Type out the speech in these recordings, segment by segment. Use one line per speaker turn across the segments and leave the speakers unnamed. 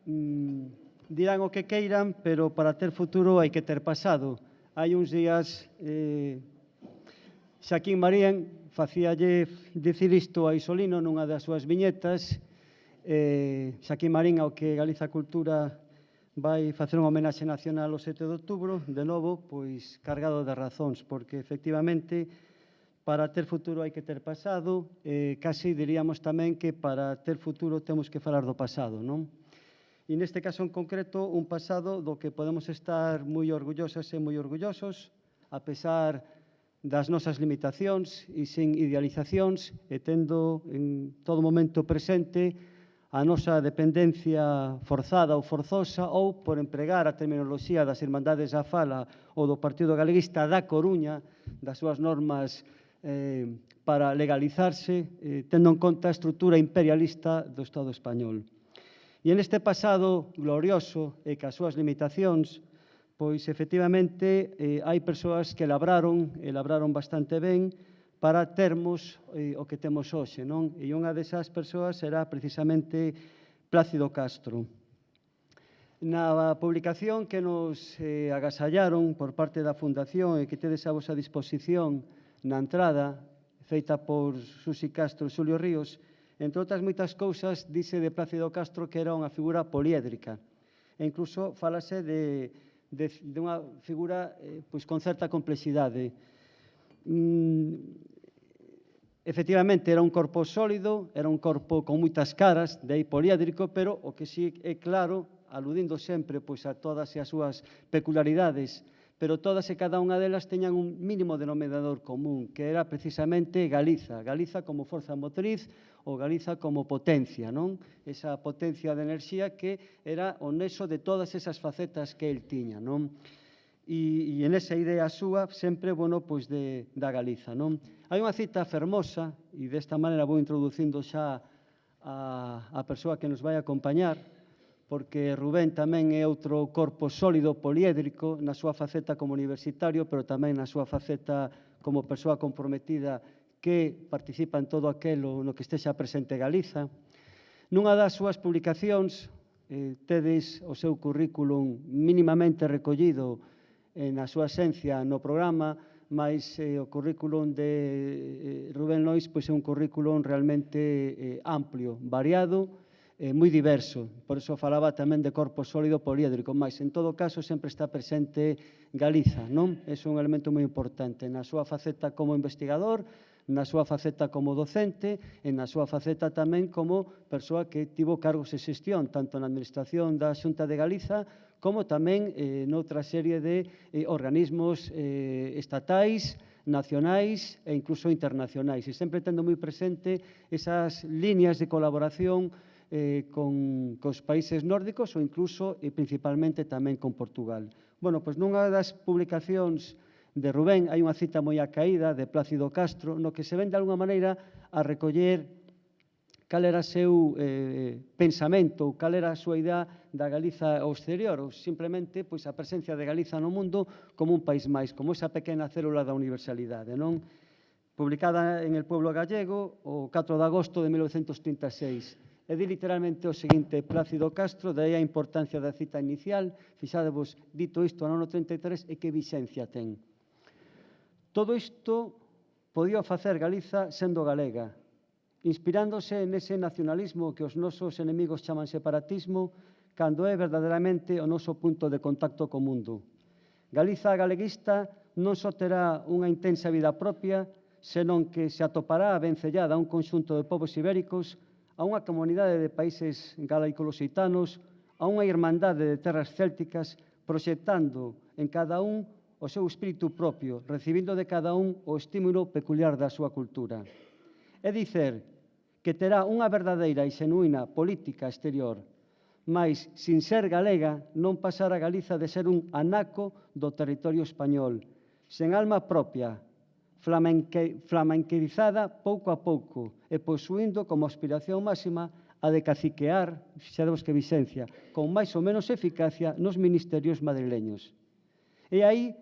dirán o que queiran, pero para ter futuro hai que ter pasado. Hai uns días, Xaquín Marín facíalle dicir isto a Isolino nunha das súas viñetas. Xaquín Marín, ao que Galiza Cultura vai facer unha homenaxe nacional o 7 de outubro, de novo, pois cargado de razóns, porque efectivamente para ter futuro hai que ter pasado, casi diríamos tamén que para ter futuro temos que falar do pasado, non? E neste caso en concreto, un pasado do que podemos estar moi orgullosas e moi orgullosos, a pesar das nosas limitacións e sin idealizacións, e tendo en todo momento presente a nosa dependencia forzada ou forzosa, ou, por empregar a terminoloxía das Irmandades da Fala ou do Partido Galeguista da Coruña, das súas normas para legalizarse, tendo en conta a estrutura imperialista do Estado español. E neste pasado glorioso e cas súas limitacións, pois efectivamente hai persoas que labraron bastante ben para termos o que temos hoxe, non? E unha desas persoas era precisamente Plácido Castro. Na publicación que nos agasallaron por parte da Fundación e que tedes a vosa disposición na entrada, feita por Susi Castro e Xulio Ríos, entre outras moitas cousas, dice de Plácido Castro que era unha figura poliédrica. E incluso falase de unha figura pois, con certa complexidade. Efectivamente, era un corpo sólido, era un corpo con moitas caras, de aí poliédrico, pero o que sí é claro, aludindo sempre pois, a todas as súas peculiaridades, pero todas e cada unha delas teñan un mínimo denominador común, que era precisamente Galiza. Galiza como forza motriz ou Galiza como potencia, non? Esa potencia de enerxía que era o nexo de todas esas facetas que el tiña, non? E en esa idea súa, sempre, bueno, pois da Galiza, non? Hai unha cita fermosa, e desta maneira vou introducindo xa a persoa que nos vai acompañar, porque Rubén tamén é outro corpo sólido, poliédrico, na súa faceta como universitario, pero tamén na súa faceta como persoa comprometida que participa en todo aquelo no que estexa presente Galiza. Nunha das súas publicacións, tedes o seu currículum mínimamente recollido na súa esencia no programa, mas o currículum de Rubén Lois pois, é un currículum realmente amplio, variado, moi diverso, por iso falaba tamén de corpo sólido poliédrico, mas en todo caso sempre está presente Galiza, non? É un elemento moi importante na súa faceta como investigador, na súa faceta como docente e na súa faceta tamén como persoa que tivo cargos de xestión, tanto na administración da Xunta de Galiza como tamén noutra serie de organismos estatais, nacionais e incluso internacionais, e sempre tendo moi presente esas líneas de colaboración cos países nórdicos ou incluso e principalmente tamén con Portugal. Bueno, pois nunha das publicacións de Rubén hai unha cita moi acaída de Plácido Castro no que se ven de alguna maneira a recoller cal era o seu pensamento, cal era a súa idea da Galiza ao exterior, ou simplemente pois, a presencia de Galiza no mundo como un país máis, como esa pequena célula da universalidade, non? Publicada en El Pueblo Gallego o 4 de agosto de 1936. E di literalmente o seguinte, Plácido Castro, de aí a importancia da cita inicial, fixadevos, dito isto no ano 33, e que vixencia ten. Todo isto podía facer Galiza sendo galega, inspirándose nese nacionalismo que os nosos enemigos chaman separatismo, cando é verdadeiramente o noso punto de contacto co mundo. Galiza galeguista non só terá unha intensa vida propia, senón que se atopará vencellada a un conxunto de povos ibéricos, a unha comunidade de países galaico-lusitanos, a unha irmandade de terras célticas, proxectando en cada un o seu espírito propio, recibindo de cada un o estímulo peculiar da súa cultura. É dicer, que terá unha verdadeira e xenuína política exterior, mas, sin ser galega, non pasará Galiza de ser un anaco do territorio español, sen alma propia, flamenquerizada pouco a pouco e posuindo como aspiración máxima a de caciquear, fixadevos que vixencia, con máis ou menos eficacia nos ministerios madrileños. E aí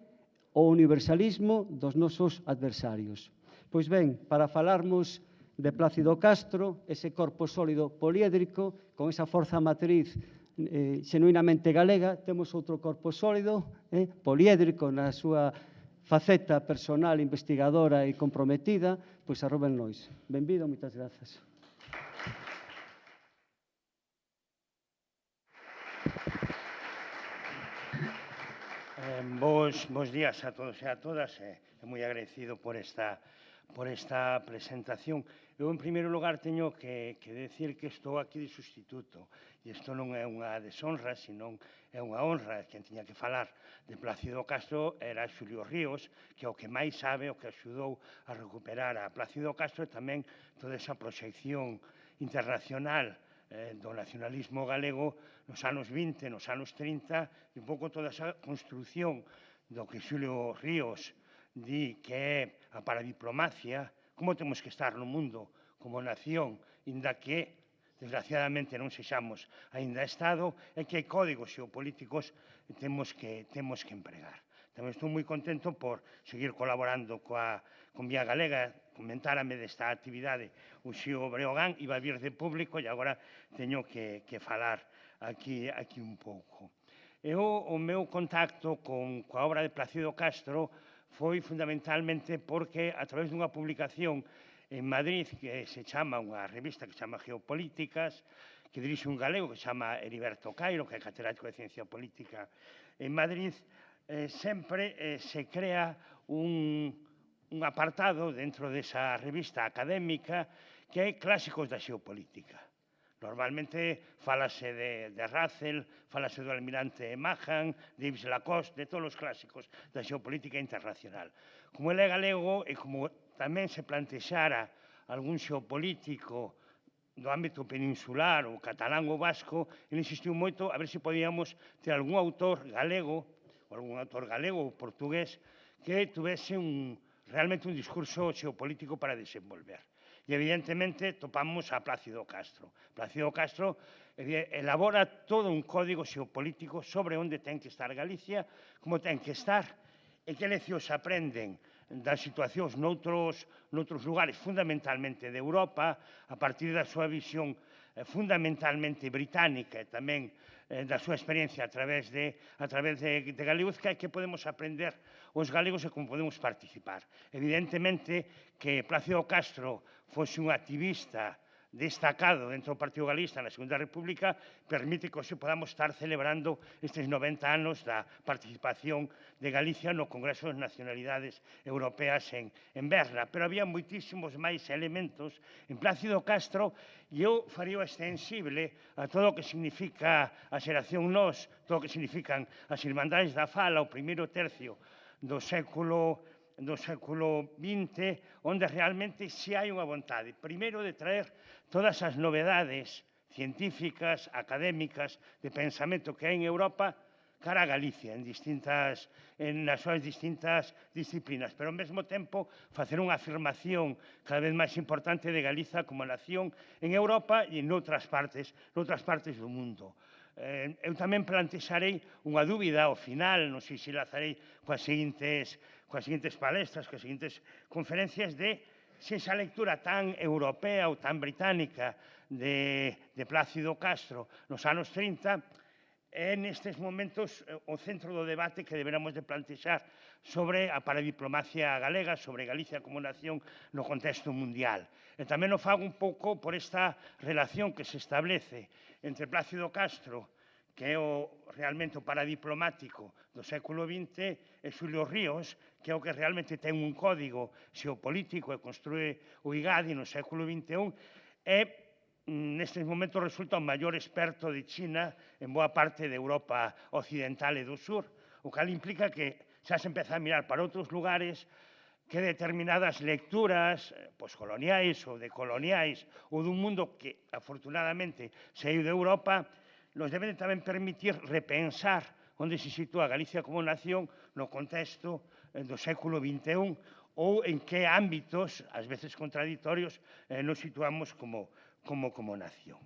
o universalismo dos nosos adversarios. Pois ben, para falarmos de Plácido Castro, ese corpo sólido poliédrico, con esa forza matriz xenuinamente galega, temos outro corpo sólido, poliédrico na súa faceta personal, investigadora e comprometida, pois a Rubén Lois. Benvido, moitas grazas.
Bos días a todos e a todas. Moi agradecido por esta presentación. Eu, en primeiro lugar, teño que decir que estou aquí de sustituto. E isto non é unha deshonra, senón é unha honra. Quen tiña que falar de Plácido Castro era Xulio Ríos, que é o que máis sabe, o que axudou a recuperar a Plácido Castro e tamén toda esa proxección internacional do nacionalismo galego nos anos 20, nos anos 30, e un pouco toda esa construción do que Xulio Ríos di que é a paradiplomacia, como temos que estar no mundo como nación, inda que, desgraciadamente, non sexamos aínda Estado, e que códigos xeopolíticos temos que empregar. Tamén estou moi contento por seguir colaborando con Vía Galega, comentárame desta actividade o Xio Breogán, iba a vir de público e agora teño que falar aquí un pouco. O meu contacto coa obra de Plácido Castro foi fundamentalmente porque a través dunha publicación en Madrid que se chama, unha revista que se chama Geopolíticas, que dirixe un galego que se chama Heriberto Cairo, que é catedrático de Ciencia Política en Madrid, sempre se crea un apartado dentro desa revista académica que é Clásicos da Xeopolítica. Normalmente falase de Russell, falase do almirante Mahan, de Yves Lacoste, de todos os clásicos da xeopolítica internacional. Como ele é galego e como tamén se plantexara algún xeopolítico do ámbito peninsular, ou catalán ou vasco, ele insistiu moito a ver se podíamos ter algún autor galego, ou algún autor galego ou portugués, que tuvese realmente un discurso xeopolítico para desenvolver. E, evidentemente, topamos a Plácido Castro. Plácido Castro elabora todo un código xeopolítico sobre onde ten que estar Galicia, como ten que estar, e que leccións aprenden das situacións noutros lugares, fundamentalmente de Europa, a partir da súa visión fundamentalmente británica e tamén da súa experiencia a través de Galiuzca, e que podemos aprender os galegos e como podemos participar. Evidentemente que Plácido Castro fose un activista destacado dentro do Partido Galeguista na Segunda República permite que hoxe podamos estar celebrando estes 90 anos da participación de Galicia no Congreso das Nacionalidades Europeas en Berna. Pero había moitísimos máis elementos en Plácido Castro e eu faría extensible a todo o que significa a xeración Nós, todo o que significan as Irmandades da Fala, o primeiro tercio do século XX, onde realmente si hai unha vontade, primeiro, de traer todas as novedades científicas, académicas, de pensamento que hai en Europa cara a Galicia, nas súas distintas disciplinas, pero ao mesmo tempo facer unha afirmación cada vez máis importante de Galiza como nación en Europa e noutras partes do mundo. Eu tamén plantexarei unha dúbida ao final, non sei se lazarei coas seguintes palestras, coas seguintes conferencias, de se esa lectura tan europea ou tan británica de Plácido Castro nos anos 30 é nestes momentos o centro do debate que deberamos de plantexar sobre a paradiplomacia galega, sobre Galicia como nación no contexto mundial. E tamén o fago un pouco por esta relación que se establece entre Plácido Castro, que é realmente o paradiplomático do século XX, e Xulio Ríos, que é o que realmente ten un código xeopolítico e construe o IGADI no século XXI, e nestes momentos resulta o maior experto de China en boa parte de Europa occidental e do sur, o cal implica que xa se empeza a mirar para outros lugares que determinadas lecturas poscoloniais ou decoloniais ou dun mundo que, afortunadamente, saiu de Europa, nos deben tamén permitir repensar onde se sitúa Galicia como nación no contexto do século XXI ou en que ámbitos, ás veces contradictorios, nos situamos como nación.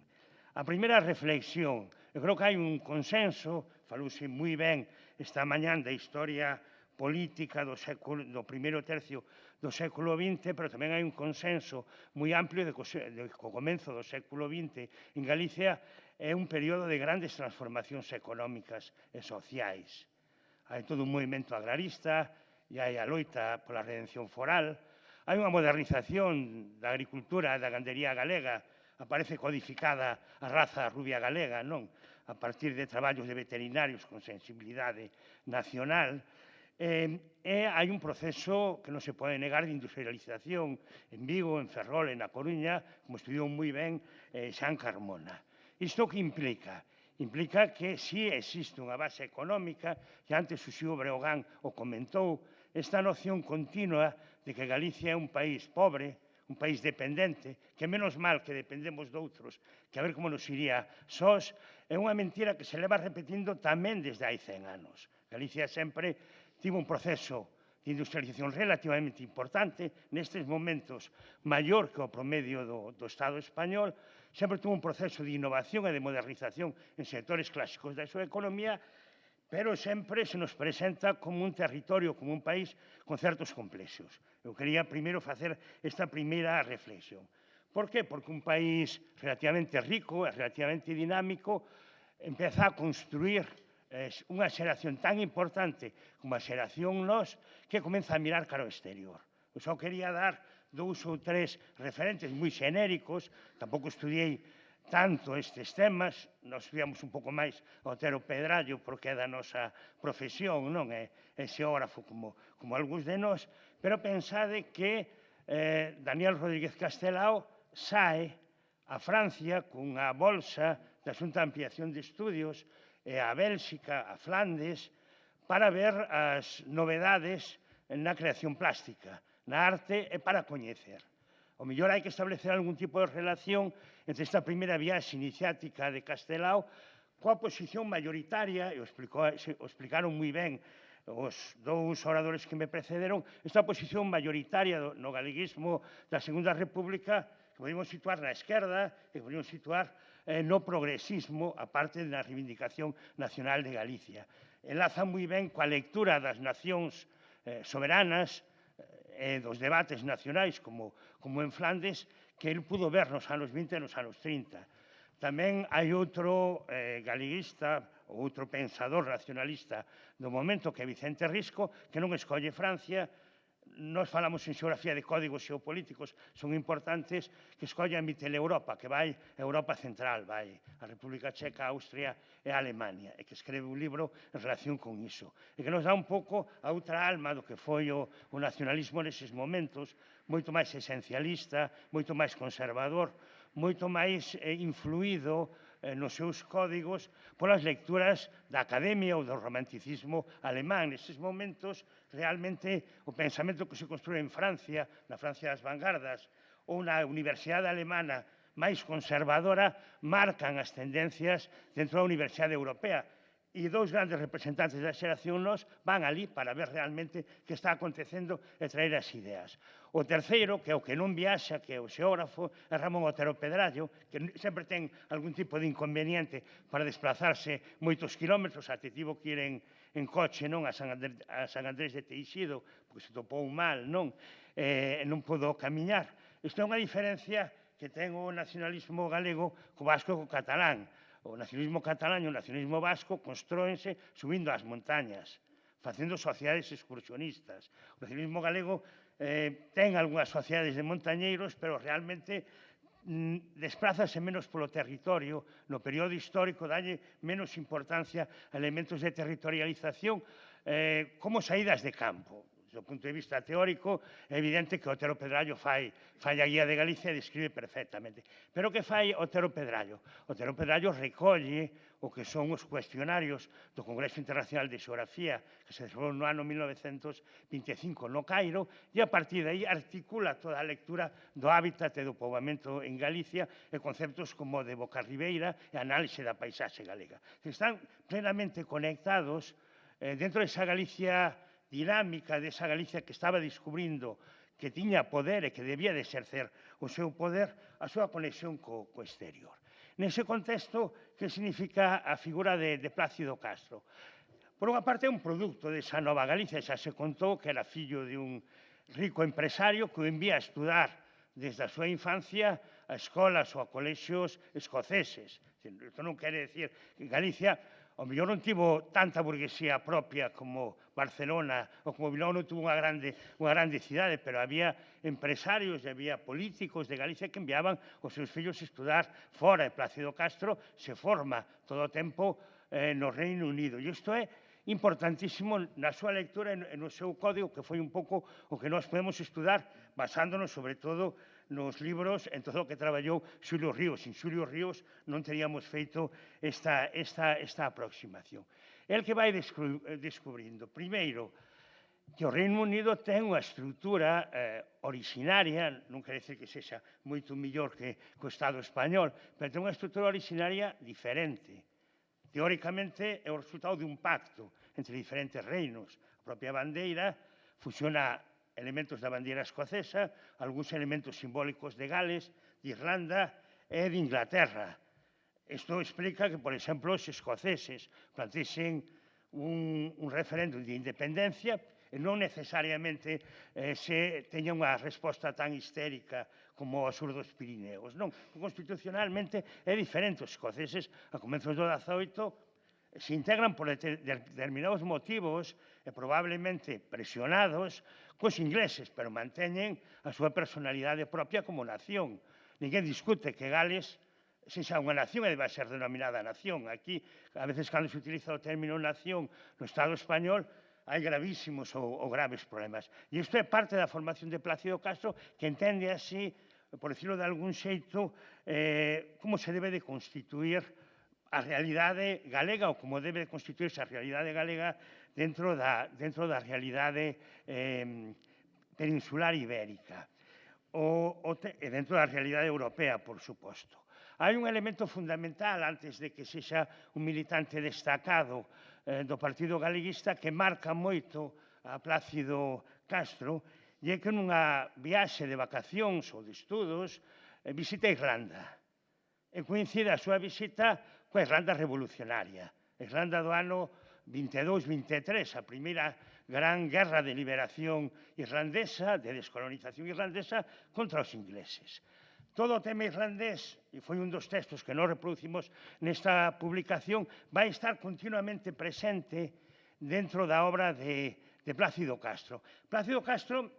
A primeira reflexión, eu creo que hai un consenso, falouse moi ben esta mañán da historia política do primeiro tercio do século XX, pero tamén hai un consenso moi amplio de que o comezo do século XX en Galicia é un período de grandes transformacións económicas e sociais. Hai todo un movimento agrarista, e hai a loita pola redención foral, hai unha modernización da agricultura e da gandería galega, aparece codificada a raza rubia galega, non? A partir de traballos de veterinarios con sensibilidade nacional, e hai un proceso que non se pode negar de industrialización en Vigo, en Ferrol, en A Coruña, como estudiou moi ben Xan Carmona. Isto que implica? Implica que si existe unha base económica, que antes o Xío Breogán o comentou, esta noción continua de que Galicia é un país pobre, un país dependente, que menos mal que dependemos de outros, que a ver como nos iría sós, é unha mentira que se leva repetindo tamén desde hai 100 anos. Galicia sempre tivo un proceso de industrialización relativamente importante, nestes momentos maior que o promedio do Estado español, sempre tuvo un proceso de innovación e de modernización en sectores clásicos da súa economía, pero sempre se nos presenta como un territorio, como un país con certos complexos. Eu quería primeiro facer esta primeira reflexión. Por qué? Porque un país relativamente rico e relativamente dinámico empeza a construir unha xeración tan importante como a xeración nós que comeza a mirar cara ao exterior. Eu só quería dar 2 ou 3 referentes moi xenéricos, tampouco estudiei tanto estes temas, nós estudiamos un pouco máis a Otero Pedrallo porque é da nosa profesión, non é xeógrafo como algúns de nós, pero pensade que Daniel Rodríguez Castelao sae a Francia cunha bolsa da Xunta de Ampliación de Estudios e a Bélxica, a Flandes, para ver as novedades na creación plástica, na arte e para coñecer. O mellor hai que establecer algún tipo de relación entre esta primeira viaxe iniciática de Castelao coa posición mayoritaria, e o explicaron moi ben os 2 oradores que me precederon, esta posición mayoritaria no galeguismo da Segunda República que podemos situar na esquerda e que podemos situar no progresismo, a parte da reivindicación nacional de Galicia. Enlaza moi ben coa lectura das nacións soberanas e dos debates nacionais, como en Flandes, que el pudo ver nos anos 20 e nos anos 30. Tamén hai outro galeguista, outro pensador nacionalista do momento, que é Vicente Risco, que non escolle Francia. Nos falamos en xeografía de códigos xeopolíticos, son importantes, que escolle a Mitteleuropa, que vai a Europa Central, vai a República Checa, Austria e a Alemania, e que escreve un libro en relación con iso, e que nos dá un pouco a outra alma do que foi o nacionalismo neses momentos, moito máis esencialista, moito máis conservador, moito máis influído nos seus códigos polas lecturas da Academia ou do romanticismo alemán. Nestes momentos, realmente, o pensamento que se construe en Francia, na Francia das vanguardas, ou na Universidade Alemana máis conservadora, marcan as tendencias dentro da Universidade Europea. E 2 grandes representantes da xeración nós van ali para ver realmente que está acontecendo e traer as ideas. O terceiro, que é o que non viaxa, que é o xeógrafo, é Ramón Otero Pedrallo, que sempre ten algún tipo de inconveniente para desplazarse moitos kilómetros, até tivo que ir en coche, non, a San Andrés de Teixido, porque se topou mal, non pudo camiñar. Isto é unha diferencia que ten o nacionalismo galego co vasco e co catalán. O nacionalismo catalán e o nacionalismo vasco constróense subindo as montañas, facendo sociedades excursionistas. O nacionalismo galego ten algunhas sociedades de montañeiros, pero realmente desplázase menos polo territorio, no período histórico dalle menos importancia a elementos de territorialización como saídas de campo. Do punto de vista teórico, é evidente que Otero Pedrallo fai a Guía de Galicia e describe perfectamente. Pero que fai Otero Pedrallo? Otero Pedrallo recolle o que son os cuestionarios do Congreso Internacional de Xeografía, que se celebrou no ano 1925 no Cairo, e a partir de aí articula toda a lectura do hábitat e do poboamento en Galicia e conceptos como de Bocarribeira e análise da paisaxe galega. Están plenamente conectados dentro desa Galicia dinámica, desa Galicia que estaba descubrindo que tiña poder e que debía de exercer o seu poder, a súa conexión co exterior. Nese contexto, que significa a figura de Plácido Castro? Por unha parte, é un produto desa nova Galicia. Xa se contou que era fillo de un rico empresario que o envía a estudar desde a súa infancia a escolas ou a colexios escoceses. Isto non quere decir que Galicia, ao mellor non tivo tanta burguesía propia como Barcelona ou como Bilbao non tuvo unha grande cidade, pero había empresarios e había políticos de Galicia que enviaban os seus fillos a estudar fora. E Plácido Castro se forma todo o tempo no Reino Unido. E isto é importantísimo na súa lectura e no seu código, que foi un pouco o que nós podemos estudar basándonos sobre todo nos libros, en todo o que traballou Xulio Ríos. Sin Xulio Ríos non teríamos feito esta aproximación. El que vai descubrindo, primeiro, que o Reino Unido ten unha estrutura originaria, non quere dizer que sexa moito mellor que o Estado español, pero ten unha estrutura originaria diferente. Teóricamente é o resultado de un pacto entre diferentes reinos. A propia bandeira fusiona elementos da bandeira escocesa, algúns elementos simbólicos de Gales, de Irlanda e de Inglaterra. Isto explica que, por exemplo, os escoceses plantexen un referéndum de independencia e non necesariamente se teña unha resposta tan histérica como ao sur dos Pirineos. Non, constitucionalmente é diferente. Os escoceses, a comenzos do XVIII, se integran por determinados motivos e probablemente presionados cos ingleses, pero manteñen a súa personalidade propia como nación. Ninguén discute que Gales sexa unha nación e deba ser denominada nación. Aquí, a veces, cando se utiliza o término nación no Estado español, hai gravísimos ou graves problemas. E isto é parte da formación de Plácido Castro, que entende así, por decirlo de algún xeito, como se debe de constituir a realidade galega ou como debe de constituirse a realidade galega dentro da realidade peninsular ibérica e dentro da realidade europea, por suposto. Hai un elemento fundamental, antes de que sexa un militante destacado do Partido Galeguista, que marca moito a Plácido Castro, e é que nunha viaxe de vacacións ou de estudos visita Irlanda. E coincide a súa visita coa Irlanda revolucionaria. Irlanda do ano 22-23, a primeira gran guerra de liberación irlandesa, de descolonización irlandesa, contra os ingleses. Todo o tema irlandés, e foi un dos textos que nós reproducimos nesta publicación, vai estar continuamente presente dentro da obra de Plácido Castro. Plácido Castro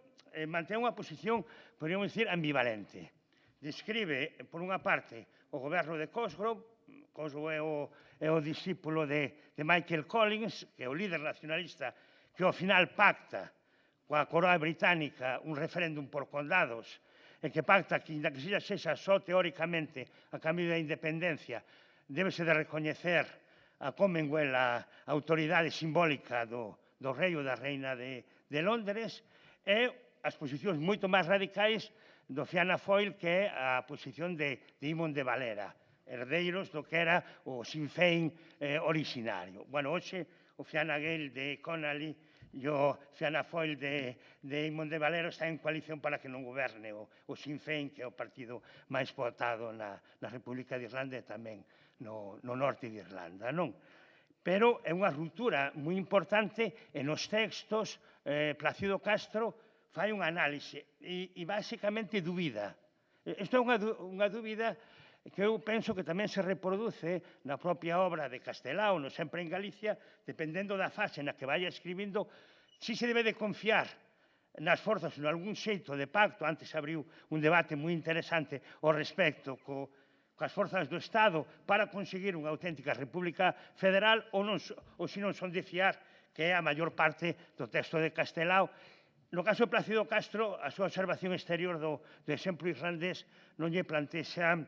mantén unha posición, podríamos dicir, ambivalente. Describe, por unha parte, o goberno de Cosgrove. Cosgrove é o discípulo de Michael Collins, que é o líder nacionalista, que ao final pacta coa coroa británica un referéndum por condados, e que pacta que, inda que sexa só teóricamente a cambio da independencia, débese de recoñecer a Commonwealth a autoridade simbólica do rei ou da reina de Londres, e as posicións moito máis radicais do Fianna Fáil, que é a posición de Eamon de Valera, herdeiros do que era o Sinn Féin originario. Bueno, hoxe o Fianna Gael de Connolly e o Fianna Fáil de Eamon de Valera está en coalición para que non goberne o Sinn Féin, que é o partido máis votado na República de Irlanda e tamén no norte de Irlanda, non? Pero é unha ruptura moi importante e nos textos Plácido Castro fai unha análise e basicamente dubida. Isto é unha dúbida que eu penso que tamén se reproduce na propia obra de Castelao, no Sempre en Galicia, dependendo da fase na que vai escribindo, si se debe de confiar nas forzas en algún xeito de pacto. Antes abriu un debate moi interesante ao respecto coas forzas do Estado para conseguir unha auténtica república federal ou se non son de fiar, que é a maior parte do texto de Castelao. No caso de Plácido Castro, a súa observación exterior do exemplo irlandés non lle plantexa,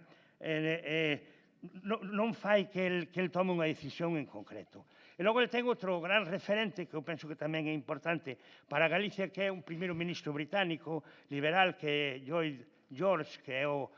non fai que el tome unha decisión en concreto. E logo el ten outro gran referente que eu penso que tamén é importante para Galicia, que é un primeiro ministro británico liberal, que é Lloyd George, que é o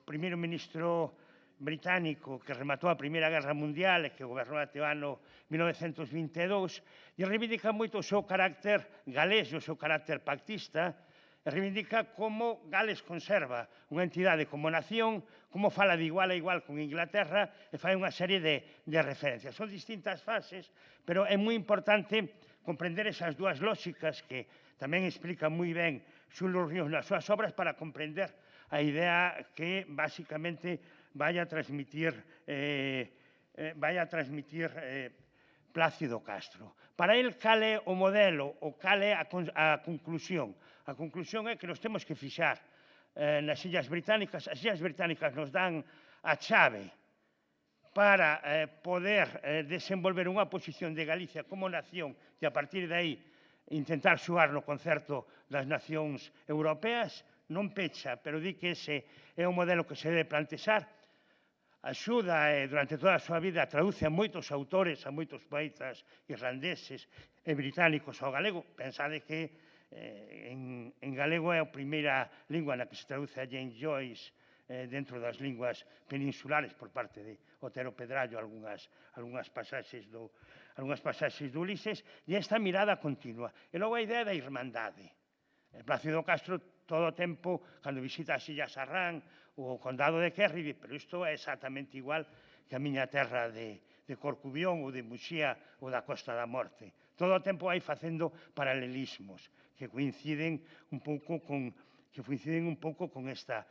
primeiro ministro británico que rematou a Primeira Guerra Mundial e que gobernou até o ano 1922, e reivindica moito o seu carácter galés e o seu carácter pactista, e reivindica como Gales conserva unha entidade como nación, como fala de igual a igual con Inglaterra e fai unha serie de referencias. Son distintas fases, pero é moi importante comprender esas dúas lóxicas que tamén explica moi ben Xulo Ríos nas súas obras para comprender a idea que basicamente vai a transmitir Plácido Castro. Para el, cal é o modelo ou cal é a conclusión? A conclusión é que nos temos que fixar nas Illas Británicas. As Illas Británicas nos dan a chave para poder desenvolver unha posición de Galicia como nación e a partir de aí intentar xogar no concerto das nacións europeas. Non pecha, pero di que ese é o modelo que se debe plantexar. Axuda durante toda a súa vida, traduce a moitos autores, a moitos poetas irlandeses e británicos ao galego. Pensade que en galego é a primeira lingua na que se traduce a James Joyce dentro das linguas peninsulares por parte de Otero Pedrallo, algunhas pasaxes do Ulises, e esta mirada continua. E logo a idea da irmandade. Plácido Castro todo o tempo, cando visita as Illas Arrán, o condado de Kerry, pero isto é exactamente igual que a miña terra de Corcubión ou de Muxía ou da Costa da Morte. Todo o tempo vai facendo paralelismos que coinciden un pouco con esta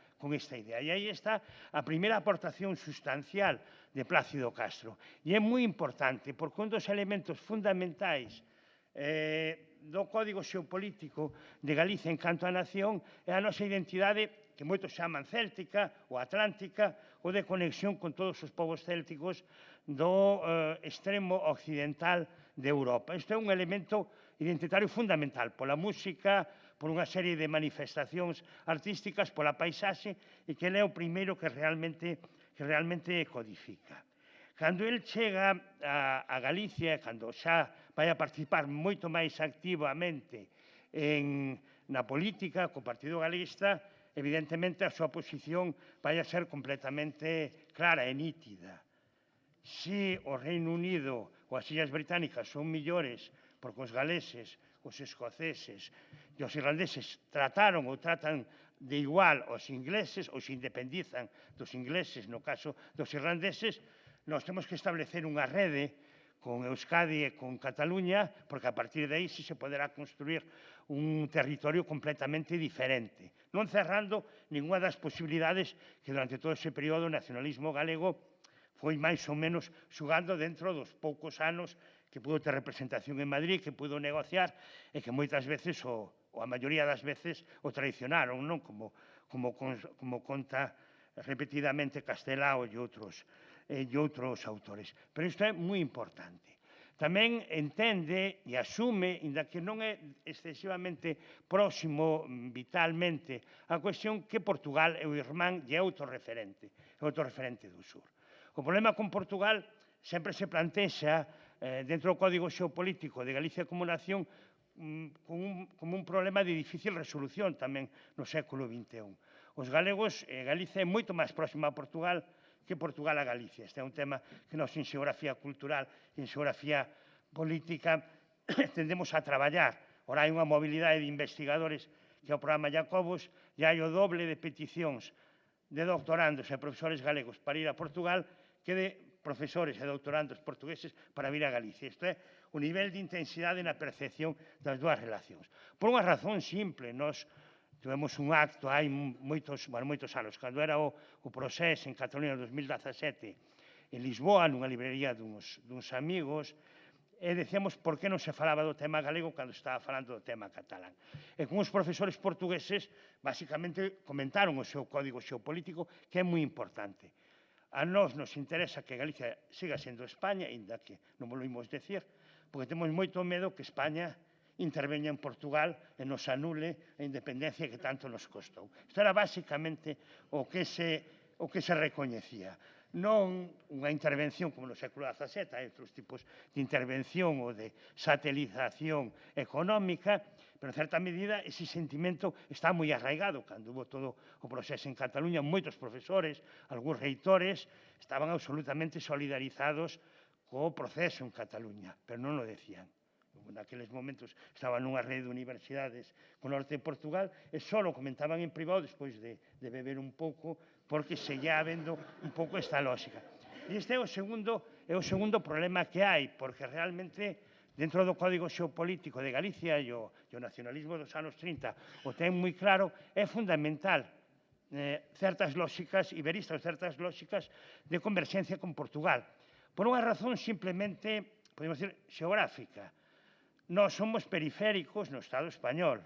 idea. E aí está a primeira aportación sustancial de Plácido Castro. E é moi importante, porque un dos elementos fundamentais do Código Xeopolítico de Galicia en canto a nación é a nosa identidade que moitos chaman céltica ou atlántica ou de conexión con todos os povos célticos do extremo occidental de Europa. Isto é un elemento identitario fundamental pola música, por unha serie de manifestacións artísticas, pola paisaxe, e que ele é o primeiro que realmente codifica. Cando el chega a Galicia, cando xa vai a participar moito máis activamente na política co Partido Galeguista, evidentemente a súa posición vai a ser completamente clara e nítida. Se o Reino Unido ou as Illas Británicas son millores porque os galeses, os escoceses e os irlandeses trataron ou tratan de igual aos ingleses ou se independizan dos ingleses, no caso dos irlandeses, nós temos que establecer unha rede con Euskadi e con Cataluña, porque a partir de aí sí se poderá construir un territorio completamente diferente, non cerrando ninguna das posibilidades que durante todo ese período o nacionalismo galego foi máis ou menos xugando dentro dos poucos anos que pudo ter representación en Madrid, que pudo negociar e que moitas veces, ou a maioría das veces, o traicionaron, non? Como conta repetidamente Castelao e outros autores. Pero isto é moi importante. Tamén entende e asume, inda que non é excesivamente próximo vitalmente a cuestión que Portugal é o irmán e é autorreferente do sur. O problema con Portugal sempre se plantexa dentro do Código Xeopolítico de Galicia como nación como un problema de difícil resolución tamén no século XXI. Os galegos, Galicia é moito máis próxima a Portugal que Portugal a Galicia. Este é un tema que nós en xeografía cultural e en xeografía política tendemos a traballar. Ora hai unha mobilidade de investigadores que é o programa Jacobus e hai o doble de peticións de doctorandos e profesores galegos para ir a Portugal que de profesores e doutorandos portugueses para vir a Galicia. Isto é o nivel de intensidade na percepción das dúas relacións. Por unha razón simple, nós tivemos un acto hai moitos anos, cando era o Procés en Cataluña en 2017, en Lisboa, nunha librería duns amigos, e decíamos por que non se falaba do tema galego cando estaba falando do tema catalán. E con os profesores portugueses, basicamente, comentaron o seu código xeopolítico, que é moi importante. A nós nos interesa que Galicia siga sendo España, ainda que non volvimos decir, porque temos moito medo que España interveña en Portugal e nos anule a independencia que tanto nos costou. Isto era basicamente o que se recoñecía. Non unha intervención como no século XVII, hai outros tipos de intervención ou de satelización económica, pero en certa medida ese sentimento está moi arraigado. Cando hubo todo o proceso en Cataluña, moitos profesores, algúns reitores, estaban absolutamente solidarizados co proceso en Cataluña, pero non o decían. naqueles momentos estaba nunha rede de universidades co norte de Portugal, e só lo comentaban en privado despois de beber un pouco, porque seguía habendo un pouco esta lógica. E este é o segundo problema que hai, porque realmente dentro do Código Xeopolítico de Galicia e o nacionalismo dos anos 30 o ten moi claro, é fundamental certas lógicas iberistas, certas lógicas de converxencia con Portugal, por unha razón simplemente, podemos decir, xeográfica. Nós somos periféricos no Estado español.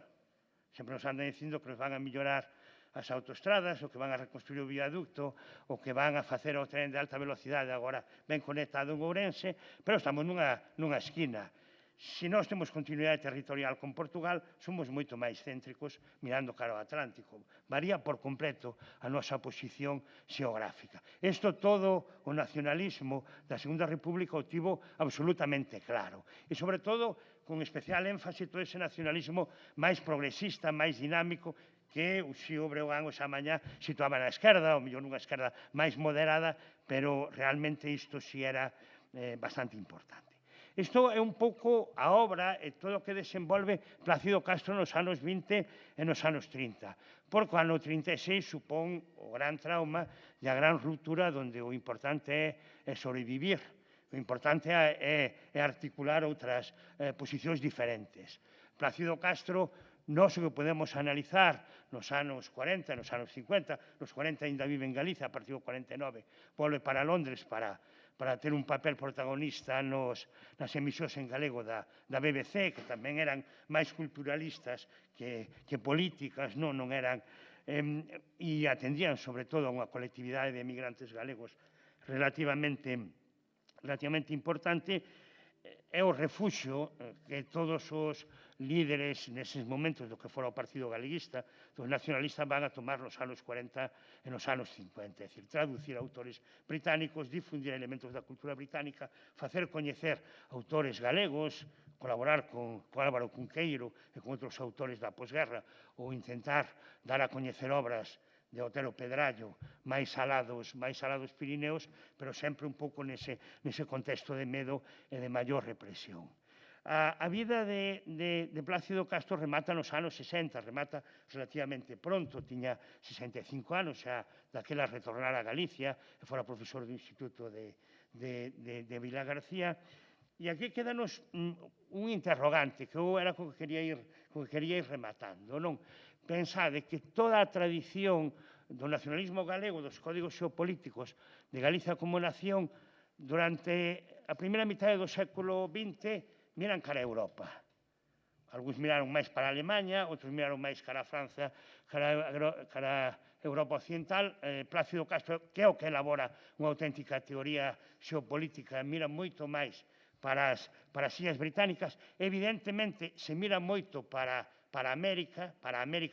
Sempre nos andan dicindo que nos van a mellorar as autoestradas, o que van a reconstruir o viaducto, o que van a facer o tren de alta velocidade agora ben conectado en Ourense, pero estamos nunha esquina. Se nós temos continuidade territorial con Portugal, somos moito máis céntricos mirando cara ao Atlántico. Varía por completo a nosa posición xeográfica. Isto todo o nacionalismo da Segunda República o tivo absolutamente claro. E, sobre todo, con especial énfase todo ese nacionalismo máis progresista, máis dinámico, que o Xío Breogán o xa mañá situaba na esquerda, ou mellor nunha esquerda máis moderada, pero realmente isto si era bastante importante. Isto é un pouco a obra e todo o que desenvolve Plácido Castro nos anos 20 e nos anos 30, porque o ano 36 supón o gran trauma e a gran ruptura onde o importante é sobrevivir. O importante é articular outras posicións diferentes. Plácido Castro, nós o que podemos analizar nos anos 40, nos anos 50, nos 40 ainda vive en Galicia, a partir do 49 volve para Londres para ter un papel protagonista nas emisións en galego da BBC, que tamén eran máis culturalistas que políticas, non eran, e atendían sobre todo a unha colectividade de emigrantes galegos relativamente importante. É o refuxo que todos os líderes neses momentos do que fora o Partido Galeguista, dos nacionalistas, van a tomar nos anos 40 e nos anos 50. É dicir, traducir autores británicos, difundir elementos da cultura británica, facer coñecer autores galegos, colaborar con Álvaro Cunqueiro e con outros autores da posguerra, ou intentar dar a coñecer obras de Otero Pedrallo, máis alados Pirineos, pero sempre un pouco nese contexto de medo e de maior represión. A vida de Plácido Castro remata nos anos 60, remata relativamente pronto, tiña 65 anos, xa daquela retornar a Galicia, e fora profesor do Instituto de Vilagarcía, e aquí quedanos un interrogante, que eu era co que quería ir rematando, non? Pensade que toda a tradición do nacionalismo galego, dos códigos xeopolíticos de Galicia como nación, durante a primeira mitad do século XX, miran cara a Europa. Algúns miraron máis para a Alemanha, outros miraron máis cara a Francia, cara a Europa Occidental. Plácido Castro, que é o que elabora unha auténtica teoría xeopolítica, mira moito máis para as illas británicas. Evidentemente, se mira moito para América,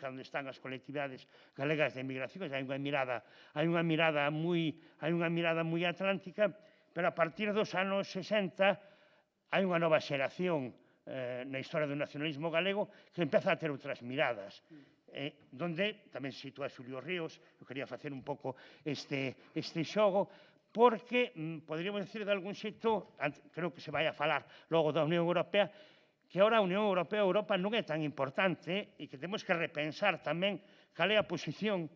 onde están as colectividades galegas de emigración, hai unha mirada moi atlántica, pero a partir dos anos 60 hai unha nova xeración na historia do nacionalismo galego que empeza a ter outras miradas, donde tamén se sitúa Xulio Ríos. Eu quería facer un pouco este xogo, porque, poderíamos decir de algún xeito, creo que se vai a falar logo da Unión Europea, que ahora a Unión Europea, a Europa, non é tan importante e que temos que repensar tamén cal é a posición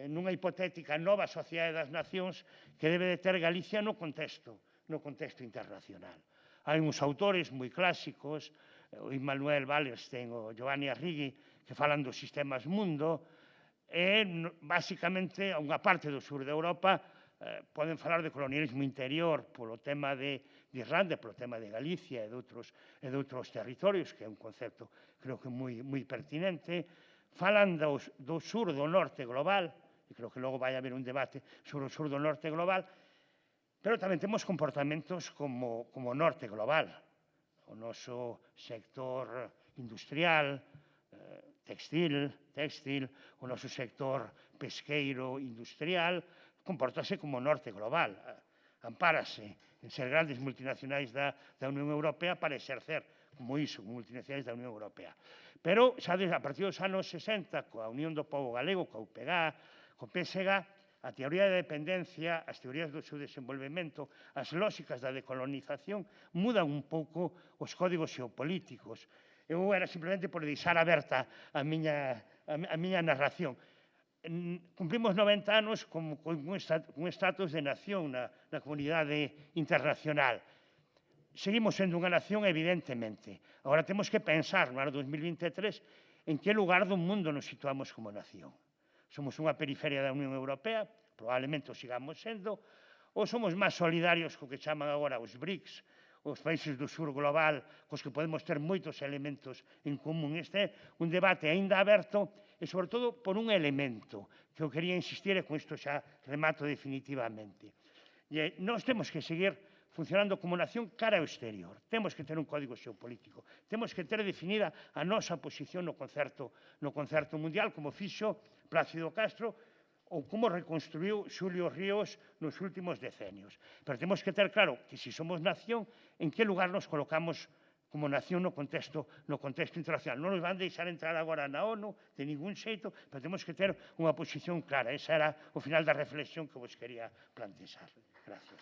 nunha hipotética nova sociedade das nacións que debe de ter Galicia no contexto internacional. Hai uns autores moi clásicos, o Immanuel Wallerstein, o Giovanni Arrighi, que falan dos sistemas mundo, e, basicamente, a unha parte do sur de Europa poden falar de colonialismo interior polo tema de Irlanda, polo tema de Galicia e de outros territorios, que é un concepto, creo que moi pertinente. Falan do sur do norte global, e creo que logo vai haber un debate sobre o sur do norte global, pero tamén temos comportamentos como o norte global. O noso sector industrial, textil, o noso sector pesqueiro industrial, compórtase como o norte global. Ampárase en ser grandes multinacionais da Unión Europea para exercer como iso, como multinacionais da Unión Europea. Pero xa a partir dos anos 60, coa Unión do Pobo Galego, coa UPG, co PSG, A teoría da dependencia, as teorías do seu desenvolvemento, as lóxicas da decolonización mudan un pouco os códigos xeopolíticos. Eu era simplemente por deixar aberta a miña narración. Cumplimos 90 anos con un estatus de nación na comunidade internacional. Seguimos sendo unha nación, evidentemente. Agora temos que pensar no ano 2023 en que lugar do mundo nos situamos como nación. Somos unha periferia da Unión Europea, probablemente o sigamos sendo, ou somos máis solidarios co que chaman agora os BRICS, os países do sur global, cos que podemos ter moitos elementos en común. Este é un debate aínda aberto e, sobre todo, por un elemento que eu quería insistir e con isto xa remato definitivamente. E nós temos que seguir funcionando como nación cara ao exterior. Temos que ter un código xeopolítico. Temos que ter definida a nosa posición no concerto mundial, como fixo Plácido Castro ou como reconstruiu Xulio Ríos nos últimos decenios. Pero temos que ter claro que, se somos nación, en que lugar nos colocamos como nación no contexto internacional. Non nos van deixar entrar agora na ONU de ningún xeito, pero temos que ter unha posición clara. Esa era o final da reflexión que vos quería plantexar. Gracias.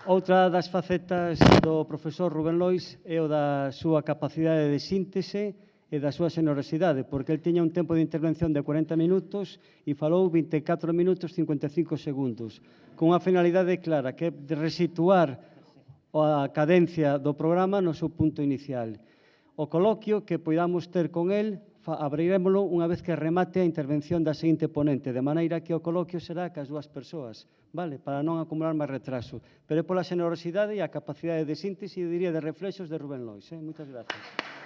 Outra das facetas do profesor Rubén Lois é o da súa capacidade de síntese e da súa xenerosidade, porque el tiña un tempo de intervención de 40 minutos e falou 24 minutos 55 segundos, con unha finalidade clara, que é de resituar a cadencia do programa no seu punto inicial. O coloquio que poidamos ter con el abrirémolo unha vez que remate a intervención da seguinte ponente, de maneira que o coloquio será cas dúas persoas, vale? Para non acumular máis retraso. Pero é pola xenerosidade e a capacidade de síntese e, diría, de reflexos de Rubén Lois. Moitas gracias.